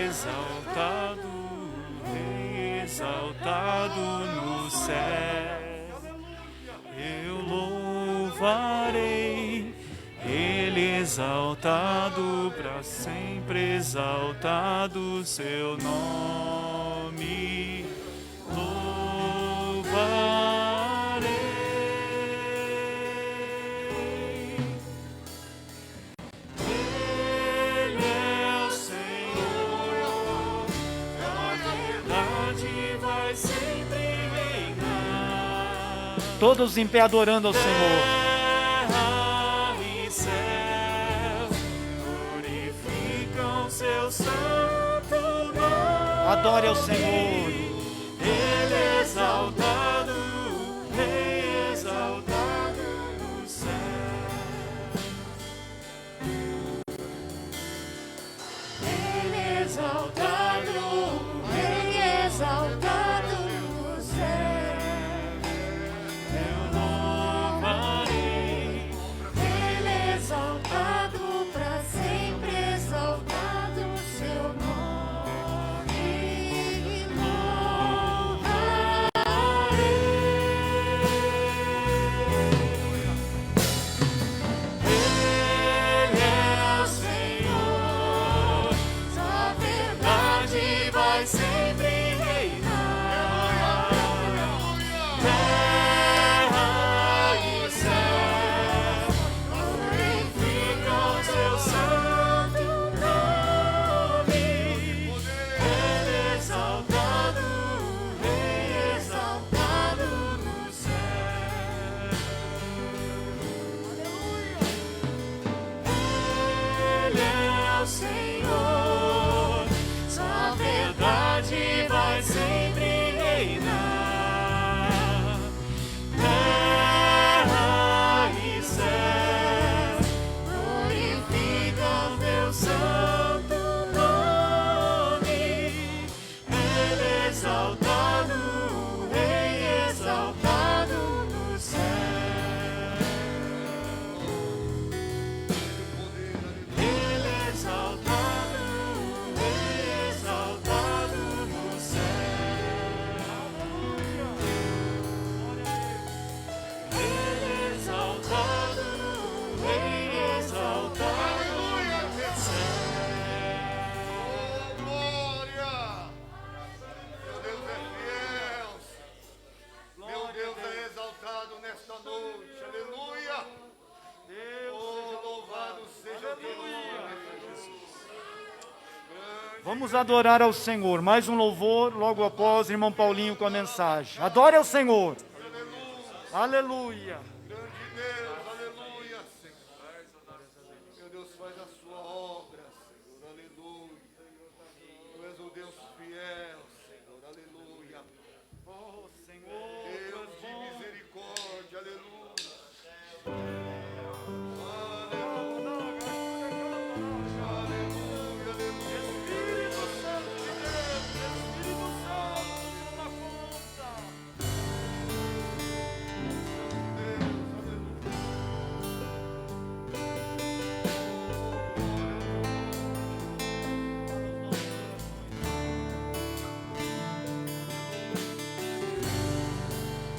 exaltado no céu. Eu louvarei, Ele exaltado para sempre, exaltado seu nome. Louvarei. Ele é o Senhor, a verdade vai sempre reinar. Todos em pé adorando ao Senhor. Terra e céu glorificam seu santo nome. Adore ao Senhor. Ele é exaltado, exaltado no céu. Ele é exaltado, exaltado no céu. Eu louvarei, Ele é exaltado para sempre, exaltado seu nome. Ele é o Senhor, sua verdade vai sempre reinar. Terra e céu glorificam seu santo nome. Ele é exaltado, exaltado no céu. Ele é o Senhor, sua verdade vai sempre reinar. Terra e céu glorificam teu santo nome. Ele é exaltado, Rei exaltado no céu. Ele é exaltado, exaltado no céu. Ele é exaltado, exaltado no céu. Glória! Meu Deus é fiel. Meu Deus é exaltado nesta noite. Aleluia! Oh, louvado seja Deus. Vamos adorar ao Senhor. Mais um louvor, logo após, irmão Paulinho com a mensagem. Adore ao Senhor. Aleluia. Grande Deus, aleluia, Senhor. Meu Deus, faz a sua obra, Senhor, aleluia. Tu és o Deus fiel, Senhor, aleluia. Oh, Senhor, Deus de misericórdia, aleluia. Aleluia, aleluia. Espírito Santo de Deus, Espírito Santo, toma conta.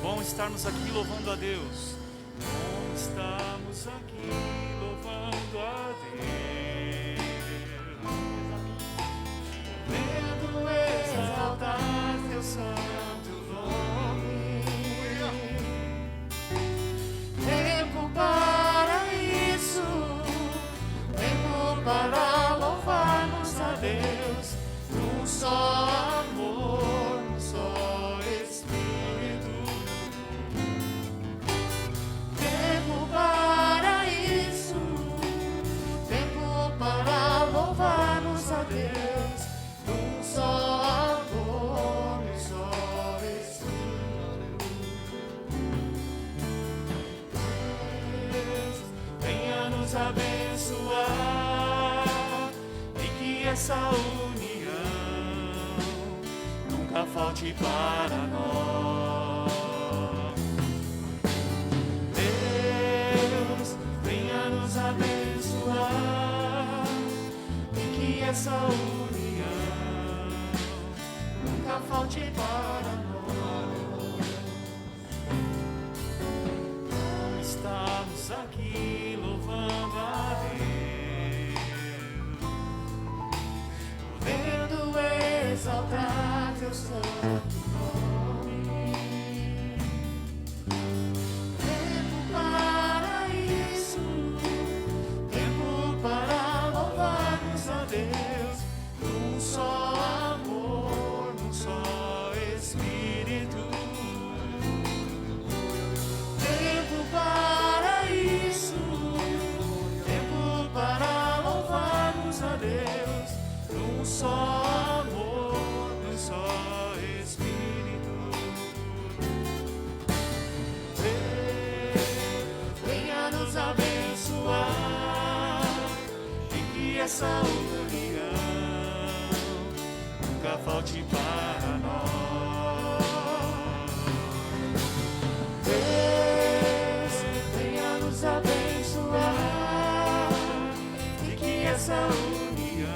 Bom estarmos aqui louvando a Deus. Bom estarmos aqui louvando a Deus. Podendo exaltar teu santo nome. Tempo para isso, tempo para louvarmos a Deus. Num só amor, num só Espírito. Tempo para isso, tempo para louvarmos a Deus. Num só amor, num só Espírito. Deus, venha nos abençoar e que essa união nunca falte para nós. Deus, venha nos abençoar e que essa união nunca falte para nós. Estamos aqui louvando a Deus, Podendo exaltar teu santo nome. Tempo para isso, tempo para louvarmos a Deus, num só amor, num só Espírito. Tempo para isso, tempo para louvarmos a Deus, num só amor, num só Espírito. Deus, venha nos abençoar e que essa união nunca falte para nós. Deus, venha nos abençoar e que essa união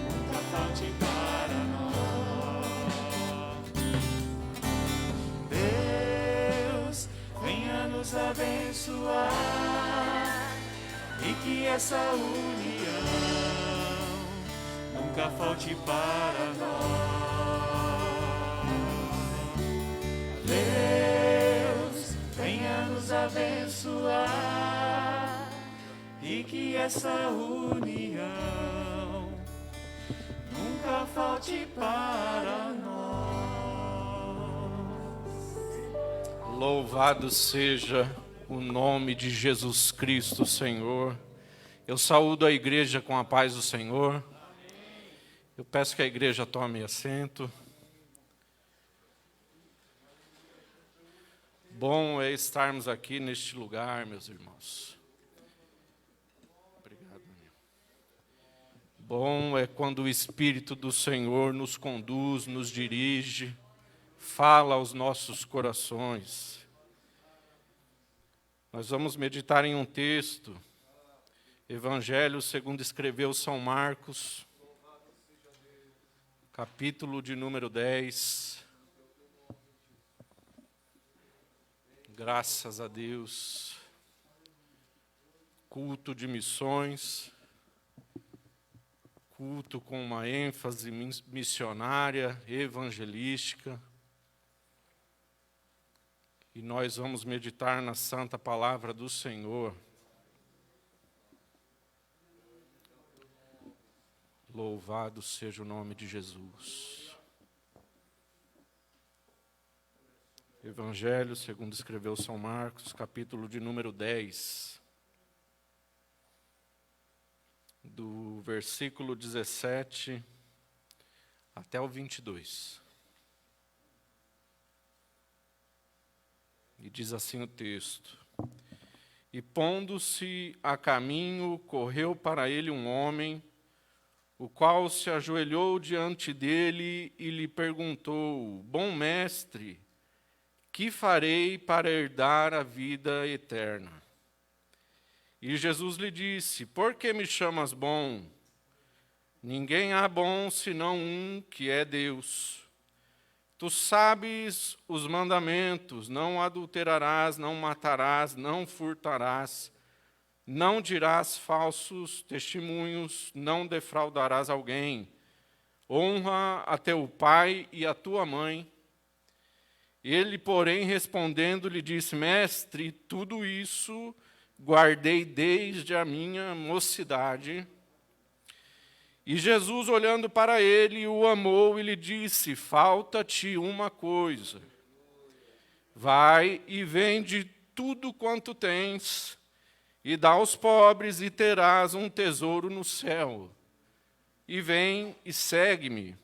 nunca falte para nós. Deus, venha nos abençoar e que essa união nunca falte para nós. Deus, venha nos abençoar e que essa união nunca falte para nós. Louvado seja o nome de Jesus Cristo, Senhor. Eu saúdo a igreja com a paz do Senhor. Eu peço que a igreja tome assento. Bom é estarmos aqui neste lugar, meus irmãos. Obrigado, Daniel. Bom é quando o Espírito do Senhor nos conduz, nos dirige, fala aos nossos corações. Nós vamos meditar em um texto, Evangelho segundo escreveu São Marcos, capítulo de número 10. Graças a Deus. Culto de missões, culto com uma ênfase missionária, evangelística. E nós vamos meditar na santa palavra do Senhor. Louvado seja o nome de Jesus. Evangelho segundo escreveu São Marcos, capítulo de número 10, do versículo 17 até o 22. E diz assim o texto: E pondo-se a caminho, correu para ele um homem, o qual se ajoelhou diante dele e lhe perguntou: Bom mestre, que farei para herdar a vida eterna? E Jesus lhe disse: Por que me chamas bom? Ninguém há bom senão um, que é Deus. Tu sabes os mandamentos: não adulterarás, não matarás, não furtarás, não dirás falsos testemunhos, não defraudarás alguém. Honra a teu pai e a tua mãe. Ele, porém, respondendo, lhe disse: Mestre, tudo isso guardei desde a minha mocidade. E Jesus, olhando para ele, o amou e lhe disse: Falta-te uma coisa. Vai e vende tudo quanto tens, e dá aos pobres, e terás um tesouro no céu. E vem e segue-me.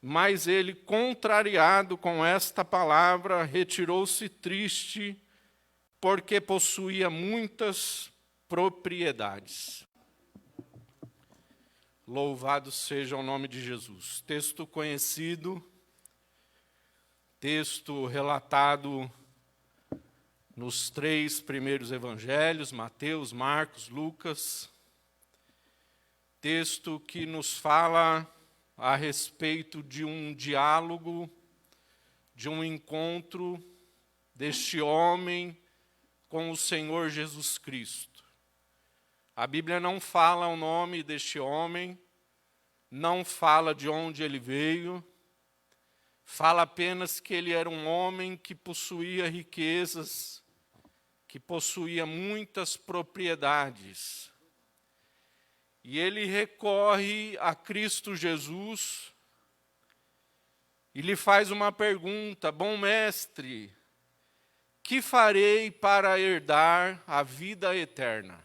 Mas ele, contrariado com esta palavra, retirou-se triste, porque possuía muitas propriedades. Louvado seja o nome de Jesus. Texto conhecido, texto relatado nos 3 primeiros evangelhos, Mateus, Marcos, Lucas. Texto que nos fala a respeito de um diálogo, de um encontro deste homem com o Senhor Jesus Cristo. A Bíblia não fala o nome deste homem, não fala de onde ele veio, fala apenas que ele era um homem que possuía riquezas, que possuía muitas propriedades. E ele recorre a Cristo Jesus e lhe faz uma pergunta: bom mestre, que farei para herdar a vida eterna?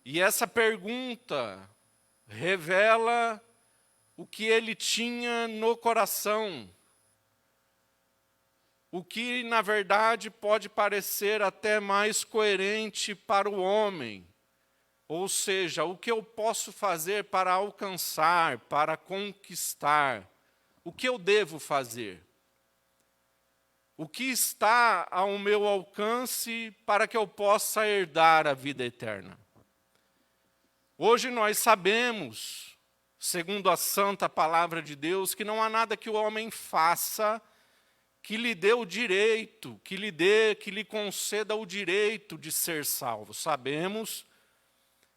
E essa pergunta revela o que ele tinha no coração, o que, na verdade, pode parecer até mais coerente para o homem. Ou seja, o que eu posso fazer para alcançar, para conquistar? O que eu devo fazer? O que está ao meu alcance para que eu possa herdar a vida eterna? Hoje nós sabemos, segundo a santa palavra de Deus, que não há nada que o homem faça que lhe dê o direito, que lhe conceda o direito de ser salvo. Sabemos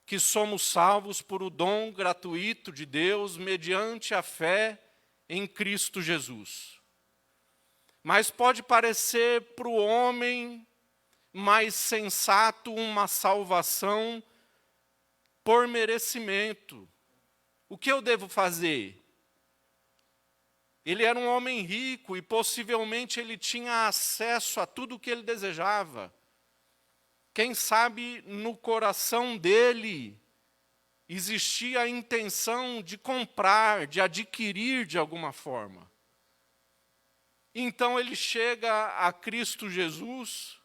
que somos salvos por o dom gratuito de Deus, mediante a fé em Cristo Jesus. Mas pode parecer para o homem mais sensato uma salvação por merecimento. O que eu devo fazer? Ele era um homem rico e possivelmente ele tinha acesso a tudo o que ele desejava. Quem sabe no coração dele existia a intenção de comprar, de adquirir de alguma forma. Então ele chega a Cristo Jesus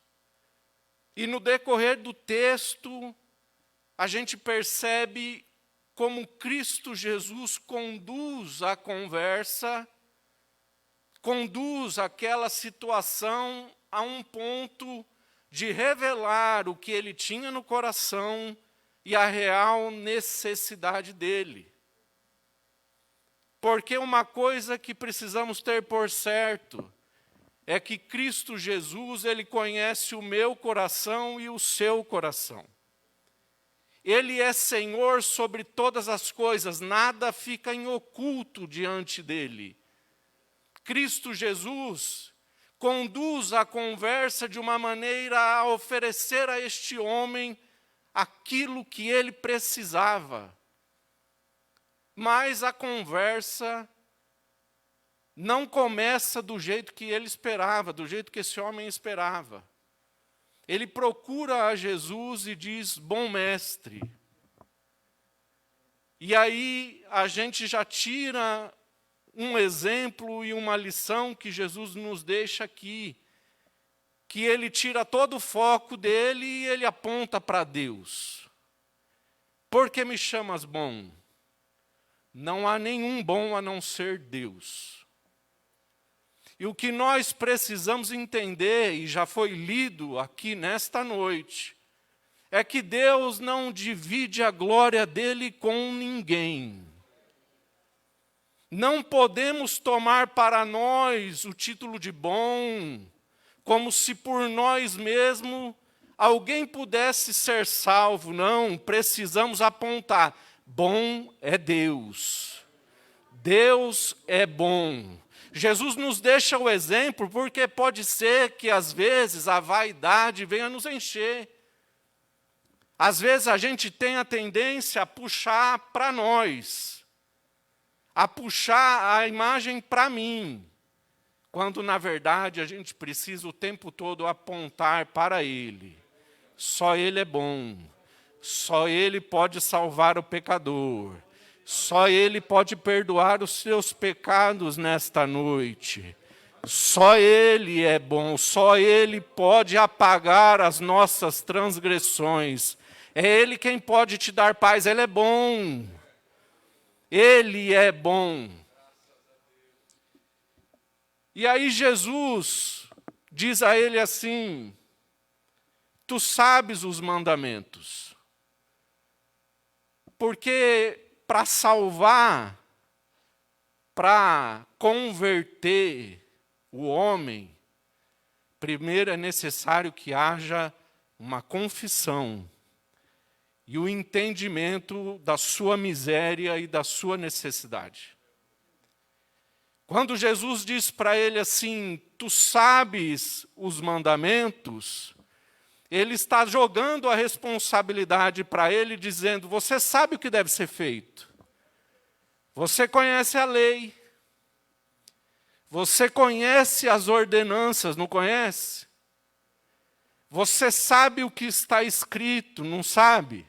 e no decorrer do texto a gente percebe como Cristo Jesus conduz a conversa, conduz aquela situação a um ponto de revelar o que ele tinha no coração e a real necessidade dele. Porque uma coisa que precisamos ter por certo é que Cristo Jesus, ele conhece o meu coração e o seu coração. Ele é Senhor sobre todas as coisas, nada fica em oculto diante dele. Cristo Jesus conduz a conversa de uma maneira a oferecer a este homem aquilo que ele precisava. Mas a conversa não começa do jeito que ele esperava, do jeito que esse homem esperava. Ele procura a Jesus e diz: bom mestre. E aí a gente já tira um exemplo e uma lição que Jesus nos deixa aqui, que ele tira todo o foco dele e ele aponta para Deus. Por que me chamas bom? Não há nenhum bom a não ser Deus. E o que nós precisamos entender, e já foi lido aqui nesta noite, é que Deus não divide a glória dele com ninguém. Não podemos tomar para nós o título de bom, como se por nós mesmos alguém pudesse ser salvo. Não, precisamos apontar: bom é Deus. Deus é bom. Jesus nos deixa o exemplo porque pode ser que às vezes a vaidade venha nos encher. Às vezes a gente tem a tendência a puxar para nós, a puxar a imagem para mim, quando na verdade a gente precisa o tempo todo apontar para Ele. Só Ele é bom, só Ele pode salvar o pecador, só Ele pode perdoar os seus pecados nesta noite. Só Ele é bom, só Ele pode apagar as nossas transgressões. É Ele quem pode te dar paz, Ele é bom. Ele é bom. E aí Jesus diz a ele assim: tu sabes os mandamentos. Porque para salvar, para converter o homem, primeiro é necessário que haja uma confissão e o entendimento da sua miséria e da sua necessidade. Quando Jesus diz para ele assim, tu sabes os mandamentos, ele está jogando a responsabilidade para ele, dizendo, você sabe o que deve ser feito. Você conhece a lei. Você conhece as ordenanças, não conhece? Você sabe o que está escrito, não sabe?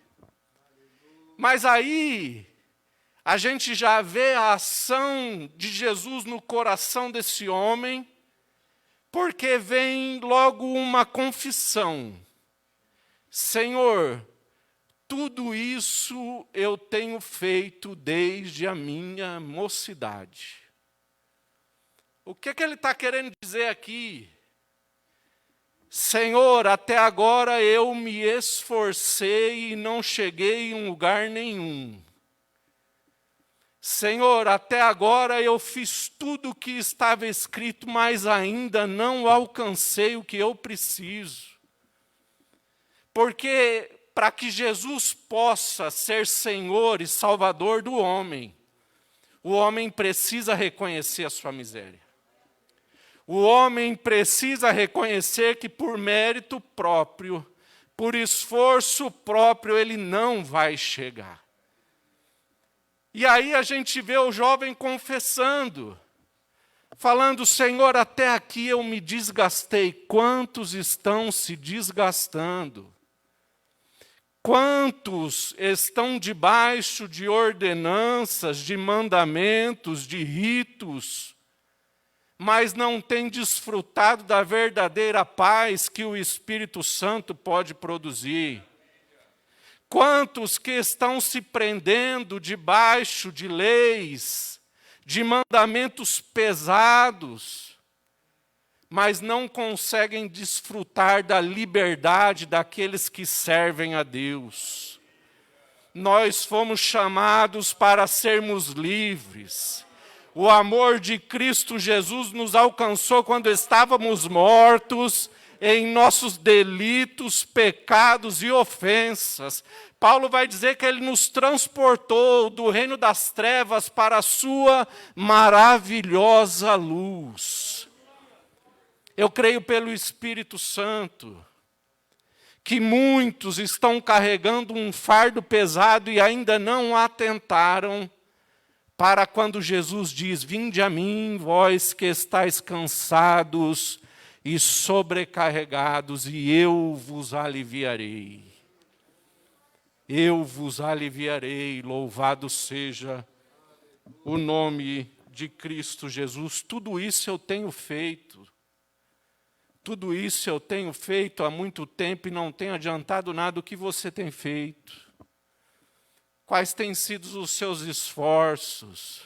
Mas aí, a gente já vê a ação de Jesus no coração desse homem, porque vem logo uma confissão. Senhor, tudo isso eu tenho feito desde a minha mocidade. O que ele está querendo dizer aqui? Senhor, até agora eu me esforcei e não cheguei em lugar nenhum. Senhor, até agora eu fiz tudo o que estava escrito, mas ainda não alcancei o que eu preciso. Porque para que Jesus possa ser Senhor e Salvador do homem, o homem precisa reconhecer a sua miséria. O homem precisa reconhecer que por mérito próprio, por esforço próprio, ele não vai chegar. E aí a gente vê o jovem confessando, falando, Senhor, até aqui eu me desgastei. Quantos estão se desgastando? Quantos estão debaixo de ordenanças, de mandamentos, de ritos, mas não têm desfrutado da verdadeira paz que o Espírito Santo pode produzir? Quantos que estão se prendendo debaixo de leis, de mandamentos pesados, mas não conseguem desfrutar da liberdade daqueles que servem a Deus? Nós fomos chamados para sermos livres. O amor de Cristo Jesus nos alcançou quando estávamos mortos em nossos delitos, pecados e ofensas. Paulo vai dizer que ele nos transportou do reino das trevas para a sua maravilhosa luz. Eu creio pelo Espírito Santo que muitos estão carregando um fardo pesado e ainda não atentaram para quando Jesus diz, vinde a mim, vós que estáis cansados e sobrecarregados, e eu vos aliviarei. Eu vos aliviarei, louvado seja o nome de Cristo Jesus. Tudo isso eu tenho feito. Tudo isso eu tenho feito há muito tempo e não tem adiantado nada. O que você tem feito? Quais têm sido os seus esforços?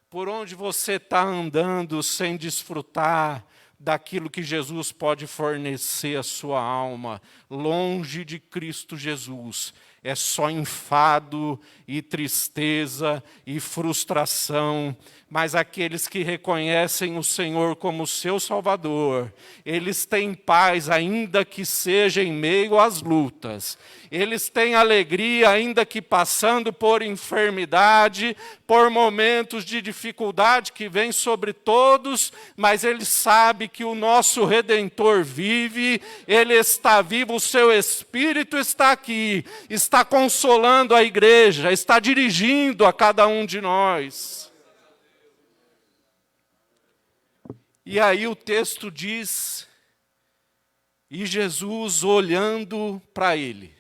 Por onde você está andando sem desfrutar daquilo que Jesus pode fornecer à sua alma? Longe de Cristo Jesus, é só enfado e tristeza e frustração. Mas aqueles que reconhecem o Senhor como seu Salvador, eles têm paz, ainda que seja em meio às lutas. Eles têm alegria, ainda que passando por enfermidade, por momentos de dificuldade que vêm sobre todos, mas eles sabem que o nosso Redentor vive, Ele está vivo, o seu Espírito está aqui, está consolando a igreja, está dirigindo a cada um de nós. E aí o texto diz, e Jesus olhando para ele.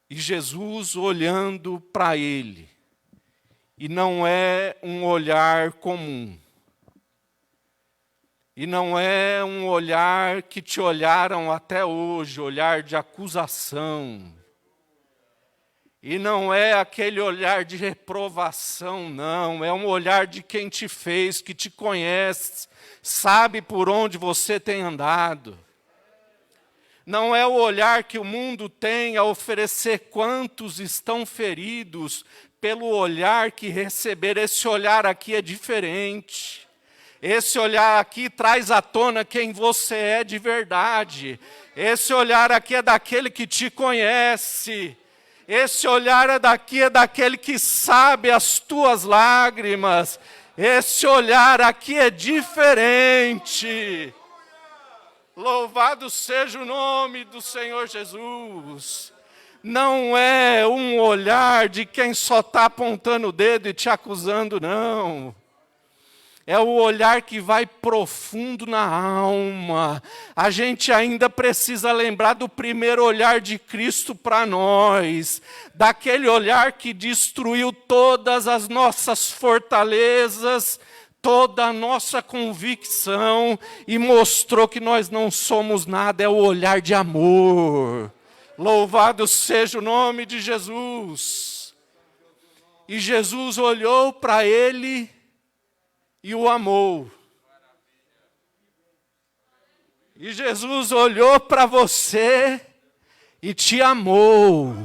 E Jesus olhando para ele. E não é um olhar comum. E não é um olhar que te olharam até hoje, olhar de acusação. E não é aquele olhar de reprovação, não. É um olhar de quem te fez, que te conhece, sabe por onde você tem andado. Não é o olhar que o mundo tem a oferecer quantos estão feridos pelo olhar que receber. Esse olhar aqui é diferente. Esse olhar aqui traz à tona quem você é de verdade. Esse olhar aqui é daquele que te conhece. Esse olhar é daquele que sabe as tuas lágrimas. Esse olhar aqui é diferente. Louvado seja o nome do Senhor Jesus. Não é um olhar de quem só está apontando o dedo e te acusando, não. É o olhar que vai profundo na alma. A gente ainda precisa lembrar do primeiro olhar de Cristo para nós. Daquele olhar que destruiu todas as nossas fortalezas, toda a nossa convicção e mostrou que nós não somos nada. É o olhar de amor. Louvado seja o nome de Jesus. E Jesus olhou para ele e o amou. E Jesus olhou para você e te amou.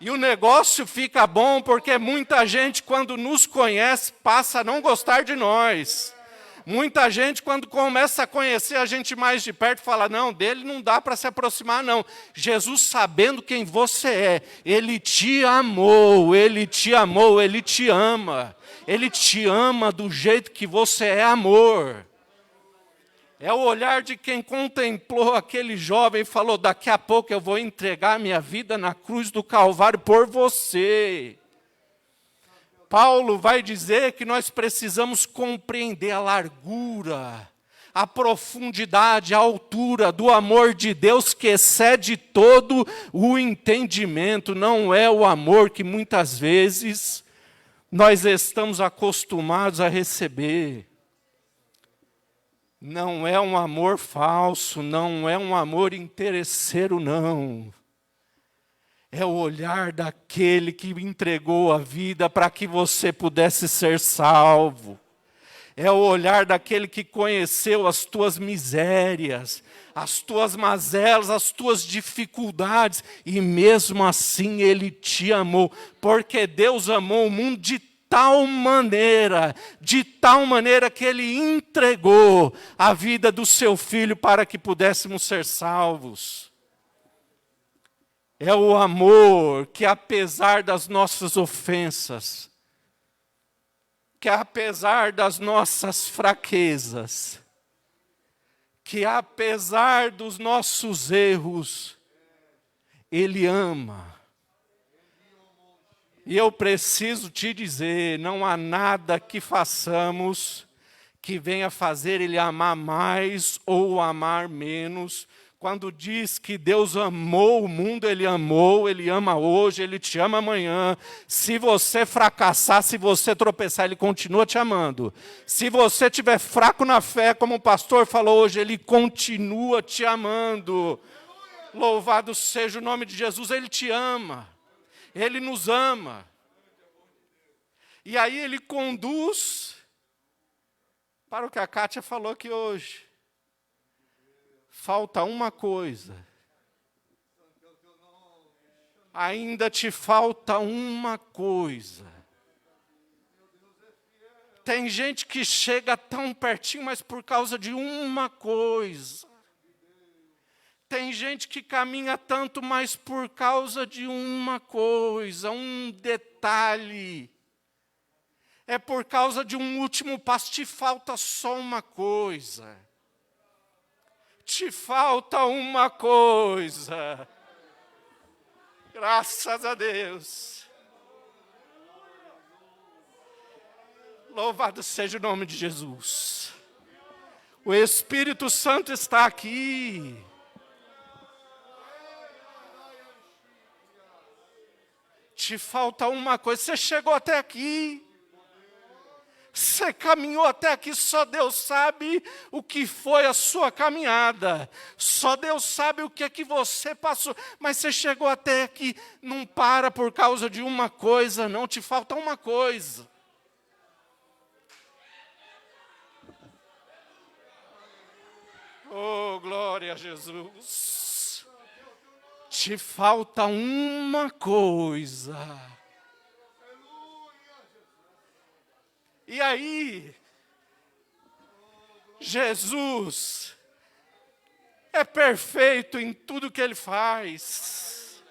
E o negócio fica bom porque muita gente, quando nos conhece, passa a não gostar de nós. Muita gente, quando começa a conhecer a gente mais de perto, fala, não, dele não dá para se aproximar, não. Jesus, sabendo quem você é, Ele te amou, Ele te amou, Ele te ama. Ele te ama do jeito que você é, amor. É o olhar de quem contemplou aquele jovem e falou, daqui a pouco eu vou entregar minha vida na cruz do Calvário por você. Paulo vai dizer que nós precisamos compreender a largura, a profundidade, a altura do amor de Deus que excede todo o entendimento. Não é o amor que muitas vezes nós estamos acostumados a receber. Não é um amor falso, não é um amor interesseiro, não. É o olhar daquele que entregou a vida para que você pudesse ser salvo. É o olhar daquele que conheceu as tuas misérias, as tuas mazelas, as tuas dificuldades, e mesmo assim Ele te amou, porque Deus amou o mundo de tal maneira que Ele entregou a vida do seu Filho para que pudéssemos ser salvos. É o amor que, apesar das nossas ofensas, que apesar das nossas fraquezas, que apesar dos nossos erros, Ele ama. E eu preciso te dizer, não há nada que façamos que venha fazer Ele amar mais ou amar menos. Quando diz que Deus amou o mundo, Ele amou, Ele ama hoje, Ele te ama amanhã. Se você fracassar, se você tropeçar, Ele continua te amando. Se você estiver fraco na fé, como o pastor falou hoje, Ele continua te amando. Louvado seja o nome de Jesus, Ele te ama. Ele nos ama. E aí Ele conduz para o que a Kátia falou aqui hoje. Falta uma coisa. Ainda te falta uma coisa. Tem gente que chega tão pertinho, mas por causa de uma coisa. Tem gente que caminha tanto, mas por causa de uma coisa, um detalhe. É por causa de um último passo, te falta só uma coisa. Te falta uma coisa. Graças a Deus. Louvado seja o nome de Jesus. O Espírito Santo está aqui. Te falta uma coisa. Você chegou até aqui. Você caminhou até aqui, só Deus sabe o que foi a sua caminhada. Só Deus sabe o que é que você passou. Mas você chegou até aqui, não para por causa de uma coisa, não. Te falta uma coisa. Oh, glória a Jesus. Te falta uma coisa. E aí, Jesus é perfeito em tudo que Ele faz.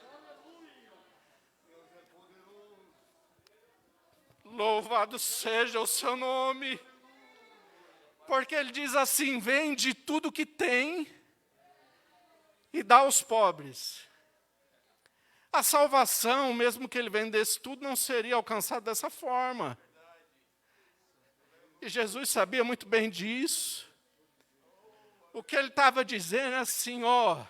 Louvado seja o seu nome. Porque Ele diz assim: vende tudo que tem e dá aos pobres. A salvação, mesmo que Ele vendesse tudo, não seria alcançada dessa forma. E Jesus sabia muito bem disso. O que Ele estava dizendo é assim, ó,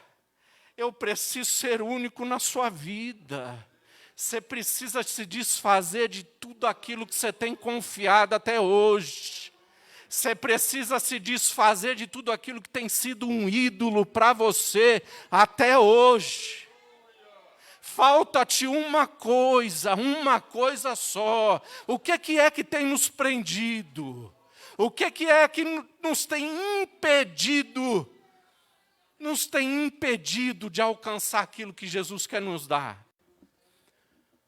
eu preciso ser único na sua vida. Você precisa se desfazer de tudo aquilo que você tem confiado até hoje. Você precisa se desfazer de tudo aquilo que tem sido um ídolo para você até hoje. Falta-te uma coisa só. O que é que tem nos prendido? O que é que nos tem impedido de alcançar aquilo que Jesus quer nos dar?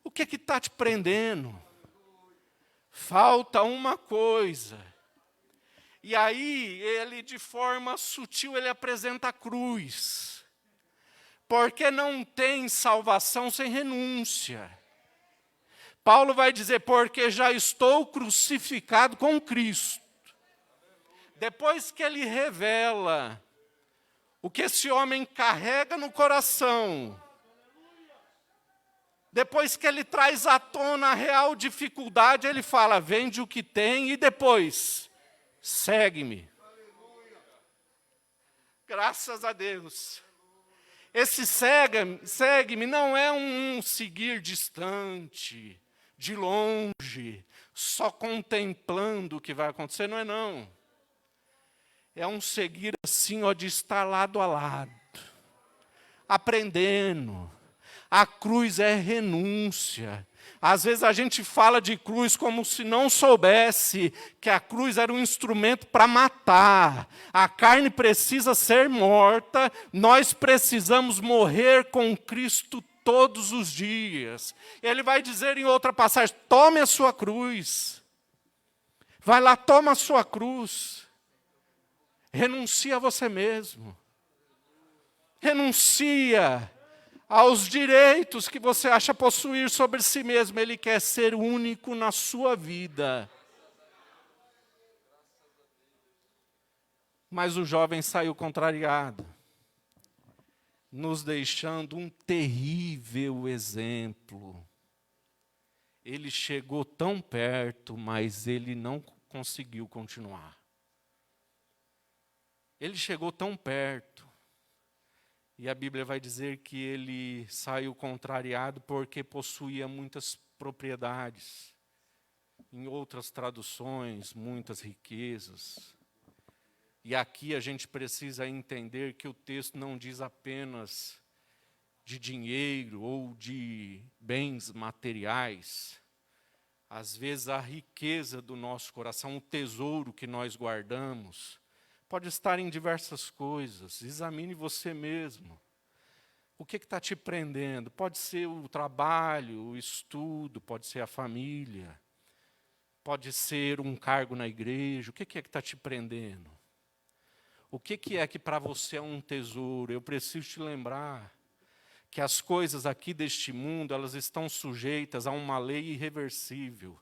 O que está te prendendo? Falta uma coisa. E aí, ele, de forma sutil, ele apresenta a cruz. Porque não tem salvação sem renúncia. Paulo vai dizer, porque já estou crucificado com Cristo. Depois que ele revela o que esse homem carrega no coração, depois que ele traz à tona a real dificuldade, ele fala, vende o que tem e depois, segue-me. Graças a Deus. Esse segue-me não é um seguir distante, de longe, só contemplando o que vai acontecer, não é não. É um seguir assim, ó, de estar lado a lado, aprendendo. A cruz é renúncia. Às vezes a gente fala de cruz como se não soubesse que a cruz era um instrumento para matar. A carne precisa ser morta, nós precisamos morrer com Cristo todos os dias. Ele vai dizer em outra passagem, tome a sua cruz. Vai lá, toma a sua cruz. Renuncia a você mesmo. Renuncia aos direitos que você acha possuir sobre si mesmo. Ele quer ser único na sua vida. Mas o jovem saiu contrariado, nos deixando um terrível exemplo. Ele chegou tão perto, mas ele não conseguiu continuar. Ele chegou tão perto, e a Bíblia vai dizer que ele saiu contrariado porque possuía muitas propriedades. Em outras traduções, muitas riquezas. E aqui a gente precisa entender que o texto não diz apenas de dinheiro ou de bens materiais. Às vezes a riqueza do nosso coração, o tesouro que nós guardamos, pode estar em diversas coisas. Examine você mesmo. O que está te prendendo? Pode ser o trabalho, o estudo, pode ser a família, pode ser um cargo na igreja. O que é que está te prendendo? O que é que para você é um tesouro? Eu preciso te lembrar que as coisas aqui deste mundo, elas estão sujeitas a uma lei irreversível.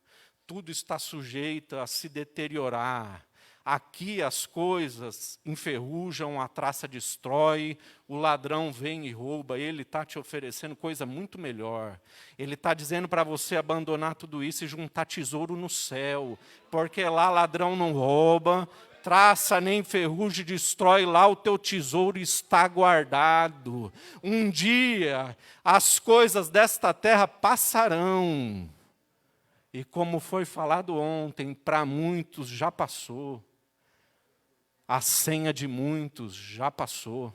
Tudo está sujeito a se deteriorar. Aqui as coisas enferrujam, a traça destrói, o ladrão vem e rouba. Ele está te oferecendo coisa muito melhor. Ele está dizendo para você abandonar tudo isso e juntar tesouro no céu. Porque lá ladrão não rouba, traça nem ferrugem destrói, lá o teu tesouro está guardado. Um dia as coisas desta terra passarão. E como foi falado ontem, para muitos já passou. A senha de muitos já passou.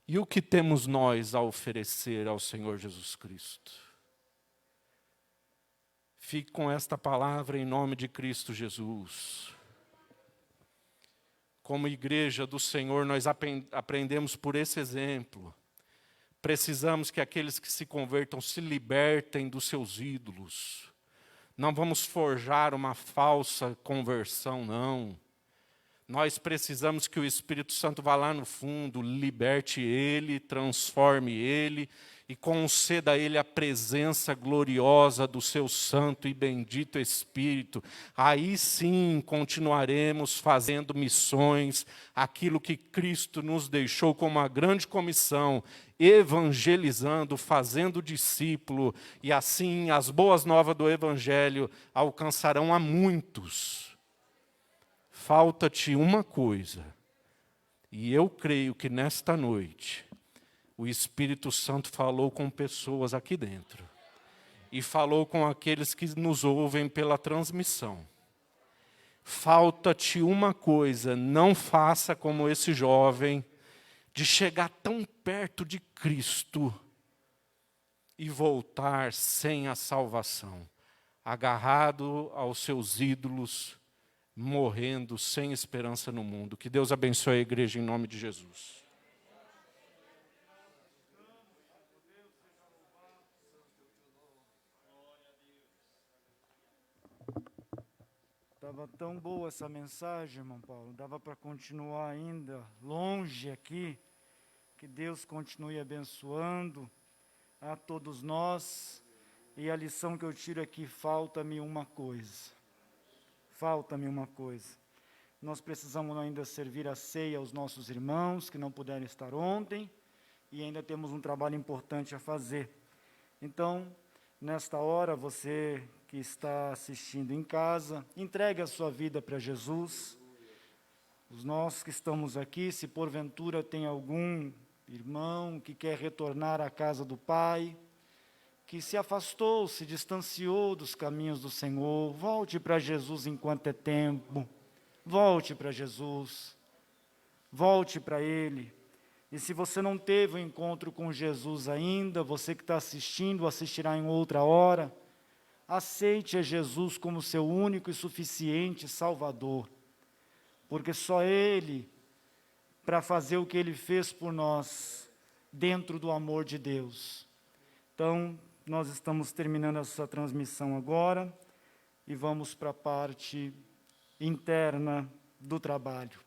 E o que temos nós a oferecer ao Senhor Jesus Cristo? Fique com esta palavra em nome de Cristo Jesus. Como igreja do Senhor, nós aprendemos por esse exemplo. Precisamos que aqueles que se convertam se libertem dos seus ídolos. Não vamos forjar uma falsa conversão, não. Nós precisamos que o Espírito Santo vá lá no fundo, liberte ele, transforme ele e conceda a ele a presença gloriosa do seu santo e bendito Espírito. Aí sim continuaremos fazendo missões, aquilo que Cristo nos deixou como uma grande comissão, evangelizando, fazendo discípulo, e assim as boas novas do Evangelho alcançarão a muitos. Falta-te uma coisa, e eu creio que nesta noite o Espírito Santo falou com pessoas aqui dentro e falou com aqueles que nos ouvem pela transmissão. Falta-te uma coisa, não faça como esse jovem, de chegar tão perto de Cristo e voltar sem a salvação, agarrado aos seus ídolos, morrendo sem esperança no mundo. Que Deus abençoe a igreja em nome de Jesus. Estava tão boa essa mensagem, irmão Paulo. Dava para continuar ainda longe aqui. Que Deus continue abençoando a todos nós. E a lição que eu tiro aqui, falta-me uma coisa. Falta-me uma coisa. Nós precisamos ainda servir a ceia aos nossos irmãos que não puderam estar ontem, e ainda temos um trabalho importante a fazer. Então, nesta hora, você que está assistindo em casa, entregue a sua vida para Jesus. Os nós que estamos aqui, se porventura tem algum irmão que quer retornar à casa do Pai, que se afastou, se distanciou dos caminhos do Senhor, volte para Jesus enquanto é tempo, volte para Jesus, volte para Ele. E se você não teve o encontro com Jesus ainda, você que está assistindo, assistirá em outra hora, aceite a Jesus como seu único e suficiente Salvador, porque só Ele, para fazer o que Ele fez por nós, dentro do amor de Deus. Então, nós estamos terminando essa transmissão agora e vamos para a parte interna do trabalho.